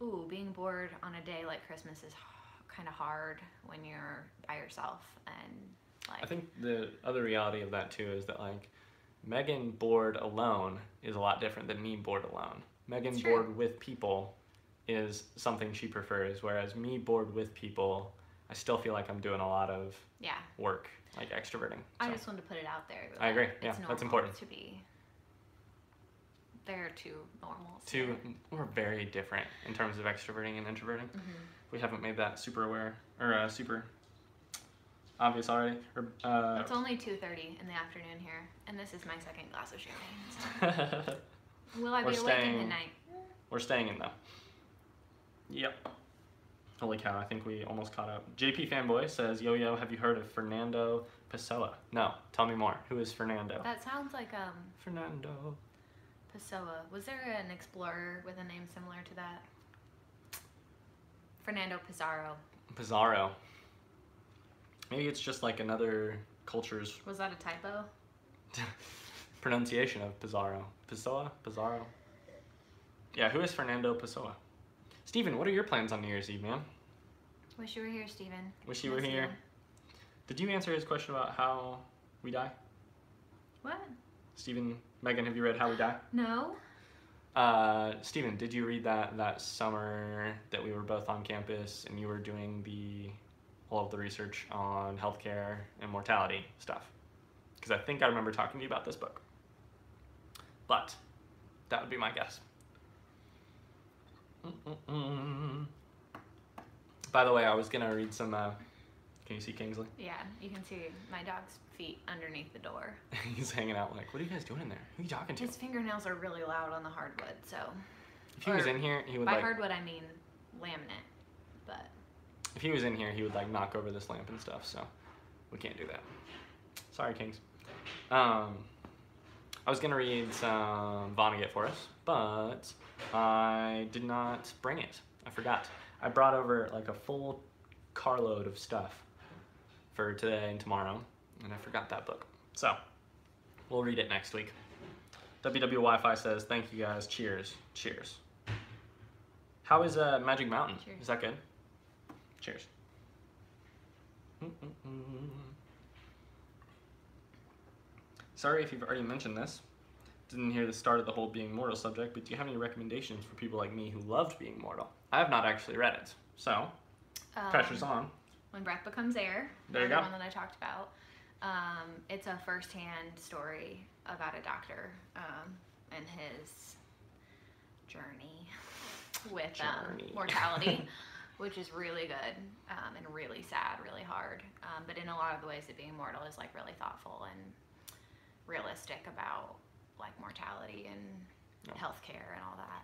ooh, being bored on a day like Christmas is kind of hard when you're by yourself. And like, I think the other reality of that too is that like Megan bored alone is a lot different than me bored alone. Megan bored with people is something she prefers, whereas me bored with people, I still feel like I'm doing a lot of work, like extroverting. I just wanted to put it out there. I agree. Yeah, that's important. To be, they're two normals. We're very different in terms of extroverting and introverting. We haven't made that super aware or super obvious already. It's only 2:30 in the afternoon here, and this is my second glass of champagne. So. Will I be awake in the night? We're staying in though. Yep. Holy cow, I think we almost caught up. JP Fanboy says, Yo, have you heard of Fernando Pessoa? No, tell me more. Who is Fernando? That sounds like, Fernando Pessoa. Was there an explorer with a name similar to that? Fernando Pizarro. Pizarro. Maybe it's just like another culture's... Was that a typo? Pronunciation of Pizarro. Pessoa? Pizarro? Yeah, who is Fernando Pessoa? Steven, what are your plans on New Year's Eve, man? Wish you were here, Steven. Wish you were here. Did you answer his question about how we die? What? Steven, Megan, have you read How We Die? No. Steven, did you read that summer that we were both on campus and you were doing all of the research on healthcare and mortality stuff? Because I think I remember talking to you about this book. But that would be my guess. By the way, I was gonna read some. Can you see Kingsley? Yeah, you can see my dog's feet underneath the door. He's hanging out like, what are you guys doing in there? Who are you talking to? His fingernails are really loud on the hardwood, so. If he was in here, he would by hardwood I mean laminate, but. If he was in here, he would like knock over this lamp and stuff. So we can't do that. Sorry, Kings. I was gonna read some Vonnegut for us, but I did not bring it. I forgot. I brought over like a full carload of stuff for today and tomorrow, and I forgot that book. So we'll read it next week. WW Wi-Fi says, thank you guys. Cheers. Cheers. How is Magic Mountain? Cheers. Is that good? Cheers. Sorry if you've already mentioned this. Didn't hear the start of the whole being mortal subject, but do you have any recommendations for people like me who loved Being Mortal? I have not actually read it, so pressure's on. When Breath Becomes Air. There you go. The one that I talked about. It's a first-hand story about a doctor and his journey with mortality, which is really good and really sad, really hard. But in a lot of the ways that Being Mortal is like really thoughtful and realistic about like mortality and healthcare and all that.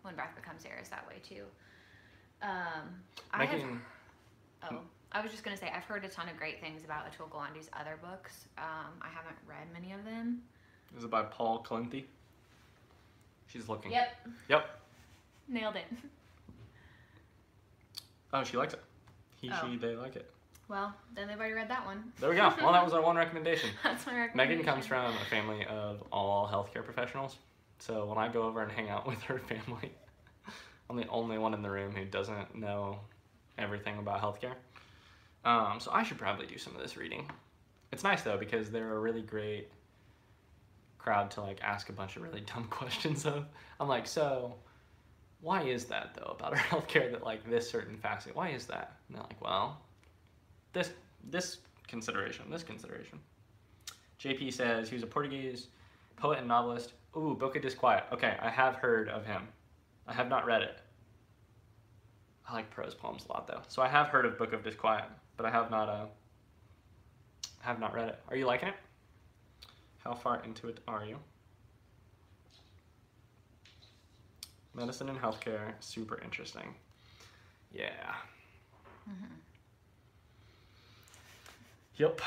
When Breath Becomes Air is that way too. I was just gonna say I've heard a ton of great things about Atul Gawande's other books. I haven't read many of them. Is it by Paul Calinthi? She's looking. Yep. Nailed it. Oh, she likes it. She, they like it. Well, then they've already read that one. There we go. Well, that was our one recommendation. That's my recommendation. Megan comes from a family of all healthcare professionals. So when I go over and hang out with her family, I'm the only one in the room who doesn't know everything about healthcare. So I should probably do some of this reading. It's nice though because they're a really great crowd to like ask a bunch of really dumb questions of. I'm like, so why is that though about our healthcare that like this certain facet? Why is that? And they're like, well, this consideration. JP says he was a Portuguese poet and novelist. Ooh, Boca Disquiet. Okay, I have heard of him. I have not read it. I like prose poems a lot though. So I have heard of Book of Disquiet, but I have not read it. Are you liking it? How far into it are you? Medicine and healthcare, super interesting. Yeah. Mm-hmm. Yep.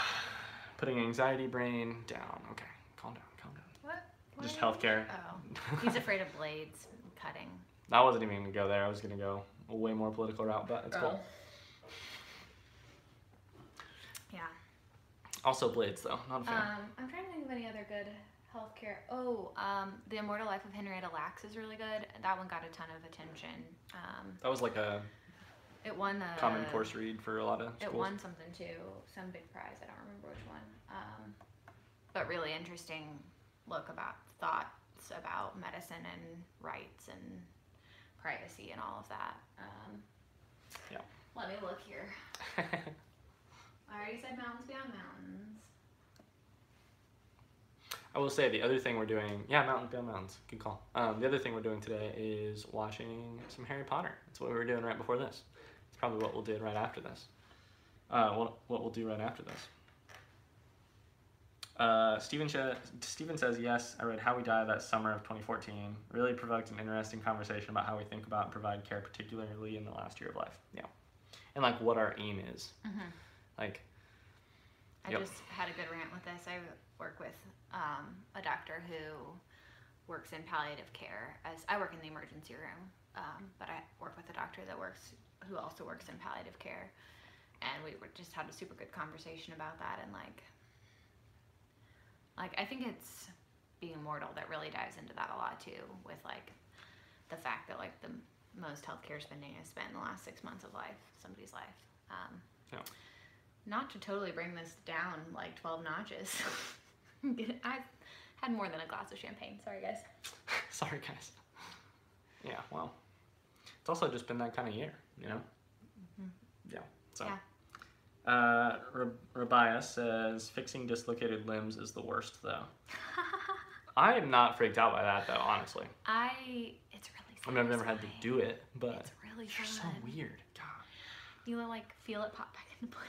Putting anxiety brain down. Okay, calm down. What? Just healthcare. Oh. He's afraid of blades and cutting. I wasn't even going to go there. I was going to go a way more political route, but it's cool. Yeah. Also Blades, though. Not a fan. I'm trying to think of any other good healthcare. Oh, The Immortal Life of Henrietta Lacks is really good. That one got a ton of attention. That was like a it won a common course read for a lot of schools. It won something too, some big prize. I don't remember which one. But really interesting thoughts about medicine and rights and privacy and all of that. Yeah. Let me look here. I already said Mountains Beyond Mountains. I will say the other thing we're doing, Mountains Beyond Mountains, good call. The other thing we're doing today is watching some Harry Potter. That's what we were doing right before this. It's probably what we'll do right after this. What we'll do right after this. Steven says, yes, I read How We Die that summer of 2014. Really provoked an interesting conversation about how we think about and provide care, particularly in the last year of life. Yeah. And like what our aim is. Mm-hmm. Like, I just had a good rant with this. I work with a doctor who works in palliative care. As I work in the emergency room, but I work with a doctor who also works in palliative care. And we just had a super good conversation about that, and like I think it's being immortal that really dives into that a lot too, with like the fact that like the most healthcare spending is spent in the last 6 months of somebody's life. Yeah. Not to totally bring this down like 12 notches. I've had more than a glass of champagne. Sorry, guys. Sorry, guys. Yeah, well, it's also just been that kind of year, you know? Mm-hmm. Yeah, so. Yeah. Rabia says, fixing dislocated limbs is the worst, though. I am not freaked out by that, though, honestly. It's really I mean, I've never had to do it, but it's really it's fun. so weird. God. You like feel it pop back into place.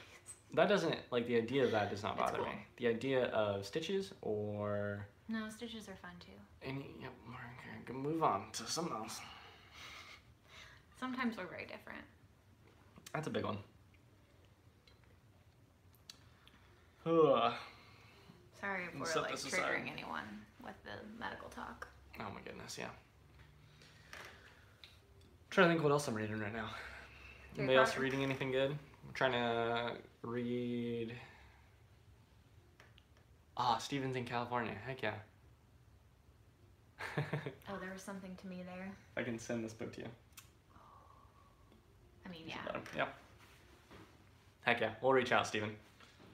That doesn't, like, the idea of that does not bother cool. me. The idea of stitches or... No, stitches are fun, too. Yep, we're going to move on to something else. Sometimes we're very different. That's a big one. Ugh. Sorry if we're like triggering anyone with the medical talk. Oh my goodness, yeah. I'm trying to think what else I'm reading right now. Anybody else reading anything good? I'm trying to read... Stephen's in California. Heck yeah. Oh, there was something to me there. I can send this book to you. I mean, yeah. Yeah. Heck yeah. We'll reach out, Stephen.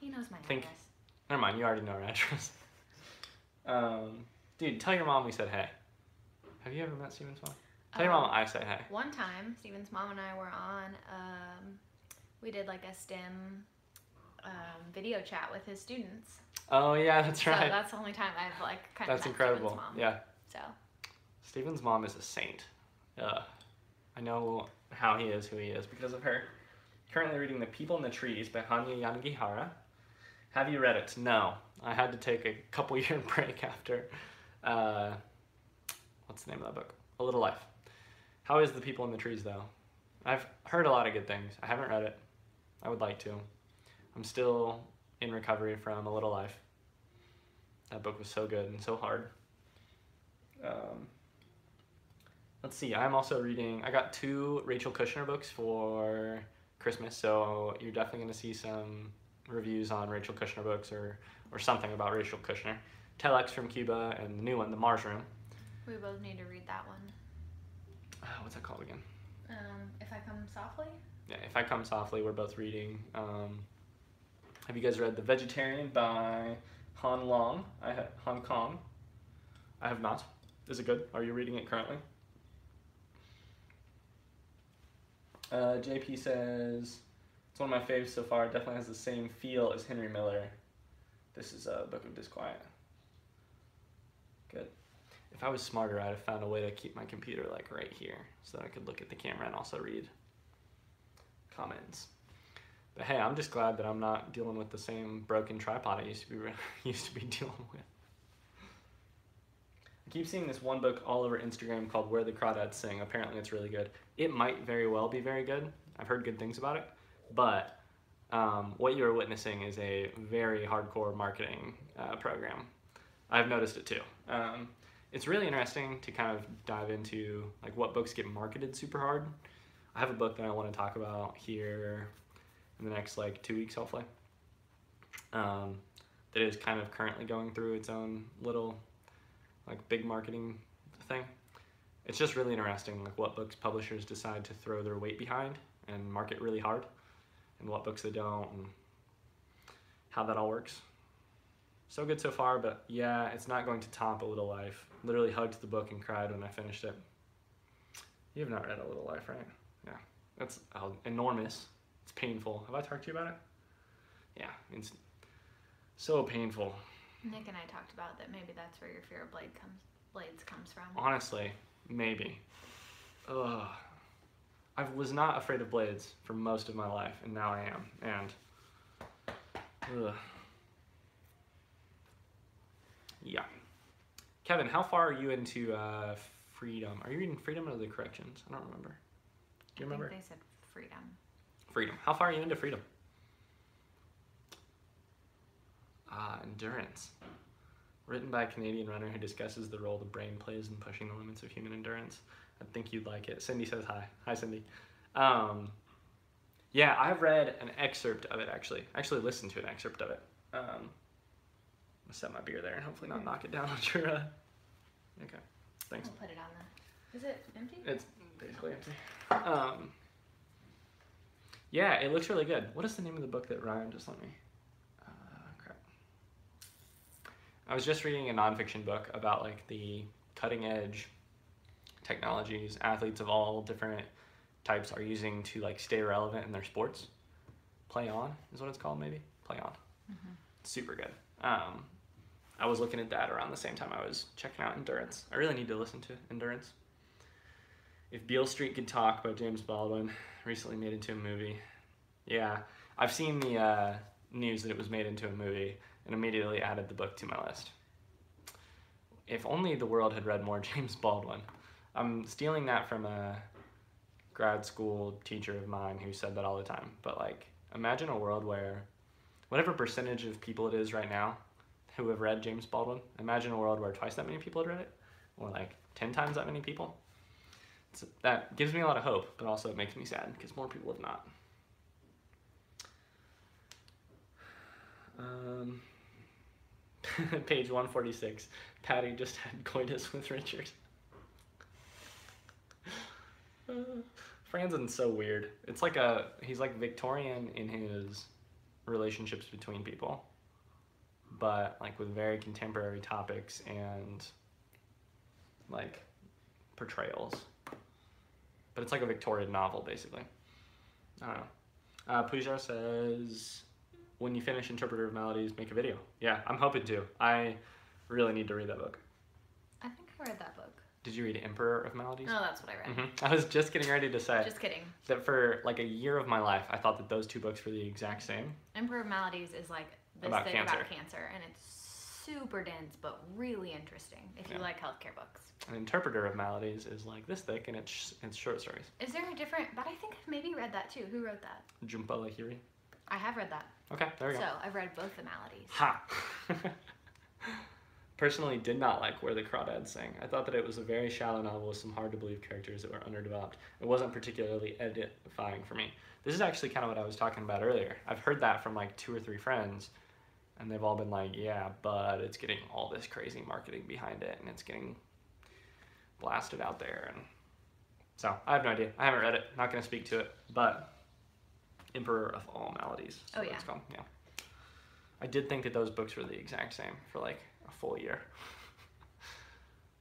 He knows my address. Never mind, you already know our address. Dude, tell your mom we said hey. Have you ever met Stephen's mom? Tell your mom I said hey. One time, Stephen's mom and I were on, we did like a STEM video chat with his students. Oh yeah, that's right. So that's the only time I've like kind of met incredible. Stephen's mom. Yeah. So. Stephen's mom is a saint. I know how he is who he is because of her. Currently reading The People in the Trees by Hanya Yanagihara. Have you read it? No. I had to take a couple year break after, what's the name of that book? A Little Life. How is The People in the Trees, though? I've heard a lot of good things. I haven't read it. I would like to. I'm still in recovery from A Little Life. That book was so good and so hard. Let's see. I'm also reading, I got 2 Rachel Kushner books for Christmas, so you're definitely going to see some reviews on Rachel Kushner books or something about Rachel Kushner. Telex from Cuba and the new one, The Mars Room. We both need to read that one. What's that called again? If I Come Softly? Yeah, If I Come Softly, we're both reading. Have you guys read The Vegetarian by Han Kong? I have not. Is it good? Are you reading it currently? JP says, it's one of my faves so far. It definitely has the same feel as Henry Miller. This is a Book of Disquiet. Good. If I was smarter, I'd have found a way to keep my computer like right here so that I could look at the camera and also read comments. But hey, I'm just glad that I'm not dealing with the same broken tripod I used to be dealing with. I keep seeing this one book all over Instagram called Where the Crawdads Sing. Apparently it's really good. It might very well be very good. I've heard good things about it. But what you're witnessing is a very hardcore marketing program. I've noticed it too. It's really interesting to kind of dive into like what books get marketed super hard. I have a book that I want to talk about here in the next like 2 weeks hopefully. that is kind of currently going through its own little, like, big marketing thing. It's just really interesting, like, what books publishers decide to throw their weight behind and market really hard, and what books they don't, and how that all works. So good so far, but yeah, it's not going to top A Little Life. Literally hugged the book and cried when I finished it. You have not read A Little Life, right? Yeah, that's enormous. It's painful. Have I talked to you about it? Yeah, it's so painful. Nick and I talked about that. Maybe that's where your fear of blades comes from. Honestly, maybe. Ugh. I was not afraid of blades for most of my life, and now I am. And ugh. Yeah. Kevin, how far are you into freedom? Are you reading Freedom or the Corrections? I don't remember. Do you remember? I think they said freedom. Freedom. How far are you into Freedom? Endurance. Written by a Canadian runner who discusses the role the brain plays in pushing the limits of human endurance. I think you'd like it. Cindy says hi. Hi, Cindy. Yeah, I've read an excerpt of it, actually. I actually listened to an excerpt of it. I'm going to set my beer there and hopefully not knock it down on your... Okay, thanks. I'll put it on the... Is it empty? It's basically empty. Yeah, it looks really good. What is the name of the book that Ryan just lent me? Crap. I was just reading a nonfiction book about, like, the cutting edge technologies athletes of all different types are using to, like, stay relevant in their sports. Play On is what it's called, maybe? Play On. Mm-hmm. Super good. I was looking at that around the same time I was checking out Endurance. I really need to listen to Endurance. If Beale Street Could Talk by James Baldwin, recently made into a movie. Yeah, I've seen the news that it was made into a movie and immediately added the book to my list. If only the world had read more James Baldwin. I'm stealing that from a grad school teacher of mine who said that all the time. But, like, imagine a world where whatever percentage of people it is right now who have read James Baldwin, imagine a world where twice that many people had read it, or like 10 times that many people. That gives me a lot of hope, but also it makes me sad because more people have not. Page 146, Patty just had coitus with Richard. Franzen's so weird. It's like he's like Victorian in his relationships between people, but like with very contemporary topics and like portrayals. But it's like a Victorian novel, basically. I don't know. Pooja says, when you finish Interpreter of Maladies, make a video. Yeah, I'm hoping to. I really need to read that book. I think I read that book. Did you read Emperor of Maladies? Oh, that's what I read. Mm-hmm. I was just getting ready to say. Just kidding. That for like a year of my life, I thought that those two books were the exact same. Emperor of Maladies is like this about thing cancer. about cancer, and it's super dense, but really interesting if you like healthcare books. An Interpreter of Maladies is like this thick, and it's short stories. Is there a different? But I think I've maybe read that too. Who wrote that? Jhumpa Lahiri. I have read that. Okay, there we go. So I've read both the Maladies. Ha! Personally, did not like Where the Crawdads Sing. I thought that it was a very shallow novel with some hard-to-believe characters that were underdeveloped. It wasn't particularly edifying for me. This is actually kind of what I was talking about earlier. I've heard that from like 2 or 3 friends, and they've all been like, yeah, but it's getting all this crazy marketing behind it, and it's getting blasted out there. And so, I have no idea. I haven't read it. Not going to speak to it, but Emperor of All Maladies. Oh, yeah. It's called. Yeah. I did think that those books were the exact same for like a full year.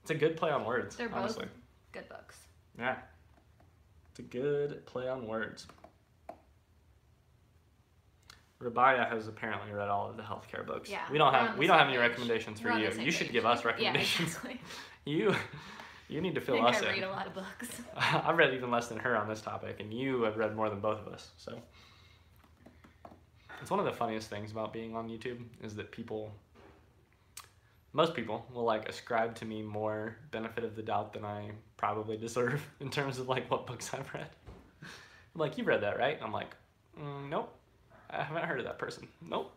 It's a good play on words. They're honestly. both good books. Yeah. It's a good play on words. Rabaya has apparently read all of the healthcare books. Yeah. We don't have any recommendations for you. You should give us recommendations. Yeah, exactly. You need to fill I us think I in. read a lot of books. I've read even less than her on this topic, and you have read more than both of us. So it's one of the funniest things about being on YouTube is that most people will like ascribe to me more benefit of the doubt than I probably deserve in terms of like what books I've read. I'm like, you've read that, right? I'm like, nope. I haven't heard of that person. Nope.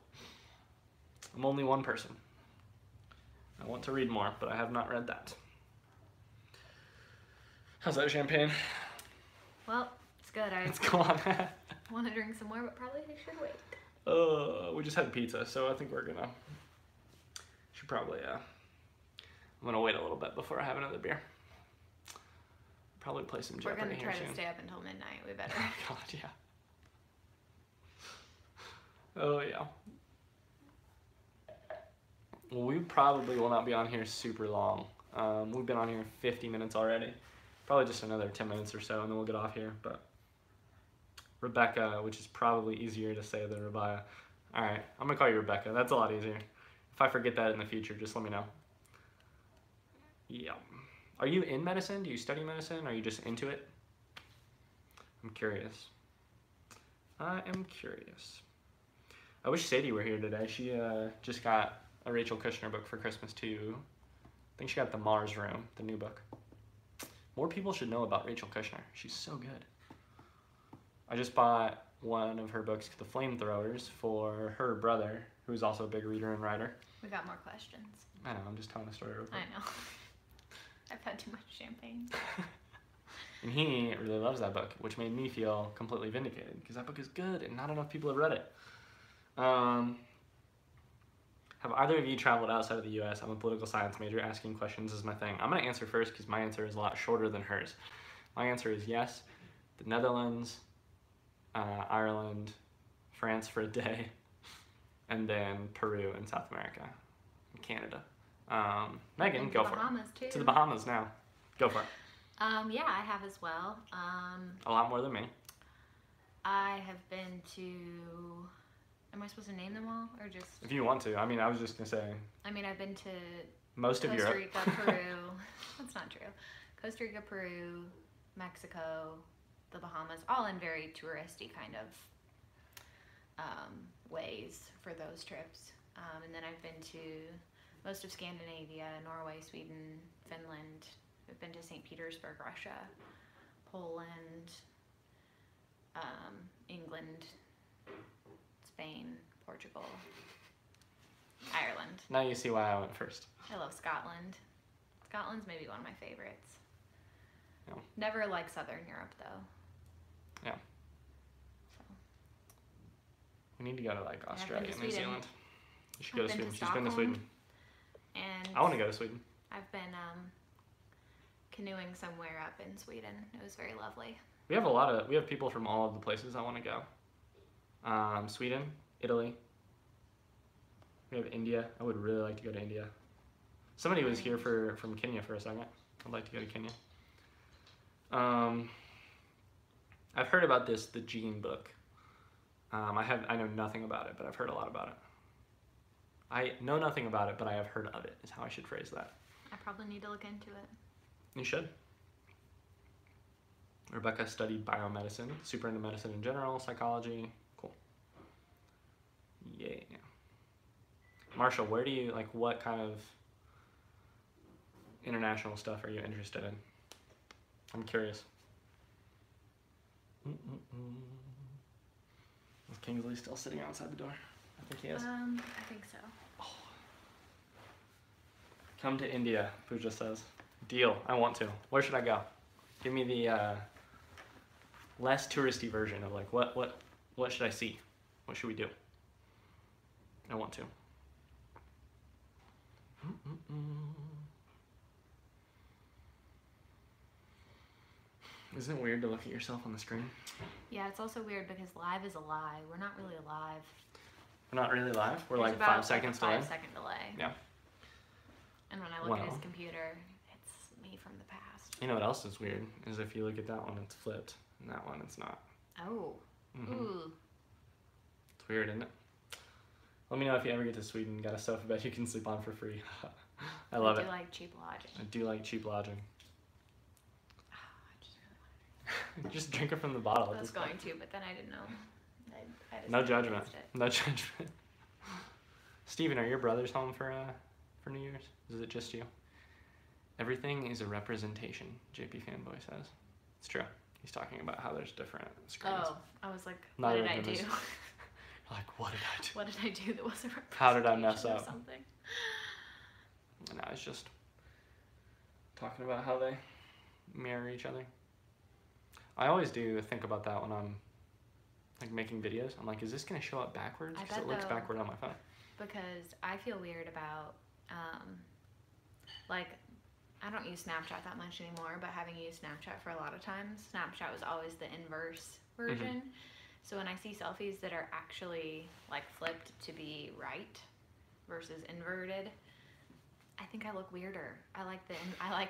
I'm only one person. I want to read more, but I have not read that. How's that champagne? Well, it's good. It's gone. Want to drink some more, but probably I should wait. We just had pizza, so I think we're should probably, I'm gonna wait a little bit before I have another beer. Probably play some Jeopardy here soon. We're gonna try to stay up until midnight. We better. Oh God, yeah. Oh yeah. Well, we probably will not be on here super long. We've been on here 50 minutes already. Probably just another 10 minutes or so, and then we'll get off here. But Rebecca, which is probably easier to say than Rebecca. All right, I'm gonna call you Rebecca. That's a lot easier. If I forget that in the future, just let me know. Yeah. Are you in medicine? Do you study medicine? Are you just into it? I'm curious. I am curious. I wish Sadie were here today. She just got a Rachel Kushner book for Christmas too. I think she got the Mars Room, the new book. More people should know about Rachel Kushner. She's so good. I just bought one of her books, The Flamethrowers, for her brother, who's also a big reader and writer. We got more questions. I know, I'm just telling a story real quick. I know. I've had too much champagne. And he really loves that book, which made me feel completely vindicated, because that book is good and not enough people have read it. Have either of you traveled outside of the U.S.? I'm a political science major. Asking questions is my thing. I'm going to answer first because my answer is a lot shorter than hers. My answer is yes. The Netherlands, Ireland, France for a day, and then Peru in South America, and Canada. Megan, go for it. Bahamas too. To the Bahamas now. Go for it. Yeah, I have as well. A lot more than me. I have been to. Am I supposed to name them all, or just? If you want to. I mean, I was just gonna say. I mean, I've been to. Most of Europe. Costa Rica, Peru. That's not true. Costa Rica, Peru, Mexico, the Bahamas, all in very touristy kind of ways for those trips. And then I've been to most of Scandinavia, Norway, Sweden, Finland. I've been to St. Petersburg, Russia, Poland, England, Spain, Portugal, Ireland. Now you see why I went first. I love Scotland. Scotland's maybe one of my favorites. Yeah. Never like Southern Europe though. Yeah. So. We need to go to like Australia and New Sweden. Zealand. You should go to I've been Sweden. to She's been to Stockholm. Sweden. And I want to go to Sweden. I've been canoeing somewhere up in Sweden. It was very lovely. We have people from all of the places I want to go. Sweden, Italy. We have India. I would really like to go to India. Somebody was here from Kenya for a second. I'd like to go to Kenya. I've heard about the Gene book. I know nothing about it, but I've heard a lot about it. I know nothing about it, but I have heard of it, is how I should phrase that. I probably need to look into it. You should. Rebecca studied biomedicine, super into medicine in general, psychology. Cool. Yeah. Marshall, where do you, what kind of international stuff are you interested in? I'm curious. Is Kingsley still sitting outside the door? I think he is. I think so. Oh. Come to India, Pooja says. Deal. I want to. Where should I go? Give me the less touristy version of what should I see? What should we do? I want to. Isn't it weird to look at yourself on the screen? Yeah, it's also weird because live is a lie. We're not really alive. We're not really live? We're There's like about 5 seconds a delay? 5-second delay. Yeah. And when I look at his computer, it's me from the past. You know what else is weird? Is if you look at that one, it's flipped. And that one, it's not. Oh. Mm-hmm. Ooh. It's weird, isn't it? Let me know if you ever get to Sweden. Got a sofa bed you can sleep on for free. I love it. I do like cheap lodging. I do like cheap lodging. Oh, I just really wanted Just drink it from the bottle. I was going to, but then I didn't know. I No decided judgment. against it. No judgment. Steven, are your brothers home for New Year's? Is it just you? Everything is a representation, JP Fanboy says. It's true. He's talking about how there's different screens. Oh, I was like, Not what did I do? everyone is- Like, what did I do? What did I do that wasn't representation How did I mess or up? something? And I was just talking about how they mirror each other. I always do think about that when I'm making videos. I'm like, is this gonna show up backwards? I Because bet it looks though. backward on my phone. Because I feel weird about like, I don't use Snapchat that much anymore, but having used Snapchat for a lot of times, Snapchat was always the inverse version. So when I see selfies that are actually like flipped to be right versus inverted, I think I look weirder. I like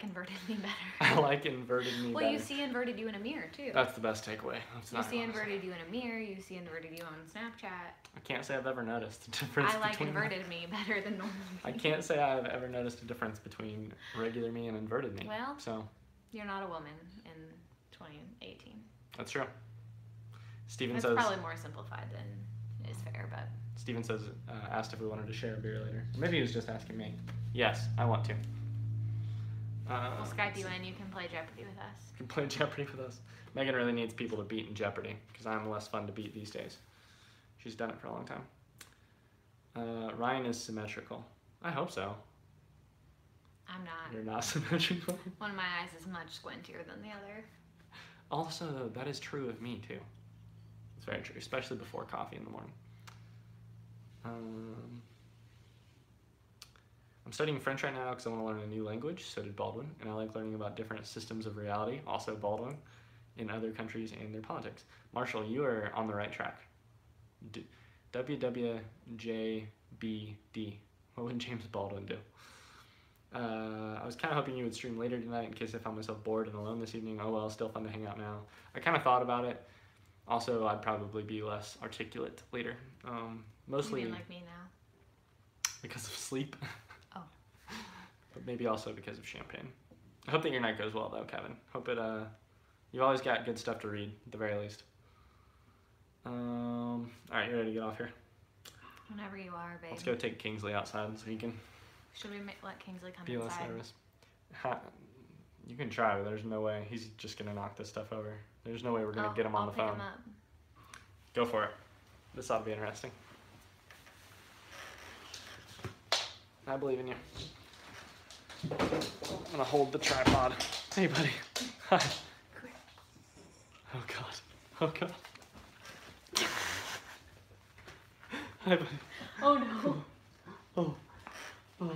inverted me better. I like inverted me better. Well, you see inverted you in a mirror too. That's the best takeaway. You see inverted you in a mirror. You see inverted you on Snapchat. I can't say I've ever noticed a difference. I like inverted me better than normal me. I can't say I've ever noticed a difference between regular me and inverted me. Well, so you're not a woman in 2018. That's true. Steven It's says probably more simplified than is fair, but Steven says asked if we wanted to share a beer later. Maybe he was just asking me. Yes, I want to. We'll Skype you in. You can play Jeopardy with us. You can play Jeopardy with us. Megan really needs people to beat in Jeopardy because I'm less fun to beat these days. She's done it for a long time. Ryan is symmetrical. I hope so. I'm not. You're not symmetrical? One of my eyes is much squintier than the other. Also, though, that is true of me, too. It's very true, especially before coffee in the morning. I'm studying French right now because I want to learn a new language, so did Baldwin, and I like learning about different systems of reality, also Baldwin, in other countries and their politics. Marshall, you are on the right track. WWJBD. What would James Baldwin do? I was kind of hoping you would stream later tonight in case I found myself bored and alone this evening. Oh well, still fun to hang out now. I kind of thought about it. Also, I'd probably be less articulate later. Mostly You mean like me now? because of sleep. Oh. But maybe also because of champagne. I hope that your night goes well though, Kevin. Hope it, you've always got good stuff to read, at the very least. Alright, you ready to get off here? Whenever you are, babe. Let's go take Kingsley outside so he can Should we let Kingsley come be less inside? nervous. You can try, but there's no way. He's just going to knock this stuff over. There's no way we're going to get him on the phone. Pick him up. Go for it. This ought to be interesting. I believe in you. I'm going to hold the tripod. Hey, buddy. Hi. Oh, God. Oh, God. Hi, buddy. Oh, no. Oh.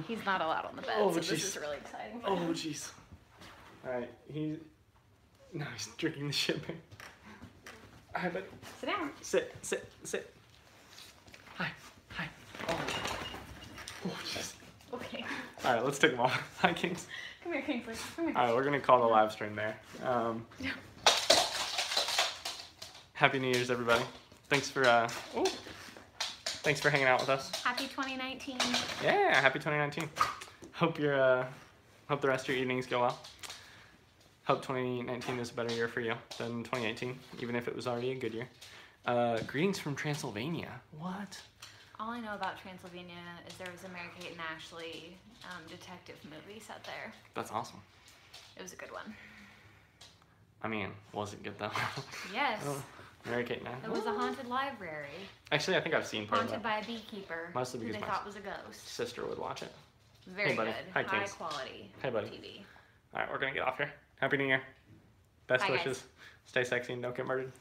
He's not allowed on the bed, so this is really exciting. Oh, jeez. All right. He's drinking the champagne. Hi, buddy. Sit down. Sit. Hi. Oh, jeez. Okay. All right, let's take them off. Hi, Kings. Come here, Kingsley. Come here. All right, we're going to call the live stream there. Happy New Year's, everybody. Thanks for hanging out with us. Happy 2019. Yeah, happy 2019. Hope the rest of your evenings go well. Hope 2019 is a better year for you than 2018, even if it was already a good year. Greetings from Transylvania. What? All I know about Transylvania is there was a Mary-Kate and Ashley detective movie set there. That's awesome. It was a good one. I mean, was it good though? Yes. Mary-Kate and Ashley. It was a haunted library. Actually, I think I've seen part of Haunted that. by a beekeeper Mostly because who they my thought was a ghost. sister would watch it. Very Hey, buddy. good. Hi, High Kings. quality Hey, buddy. TV. All right, we're going to get off here. Happy New Year. Best Bye, wishes. guys. Stay sexy and don't get murdered.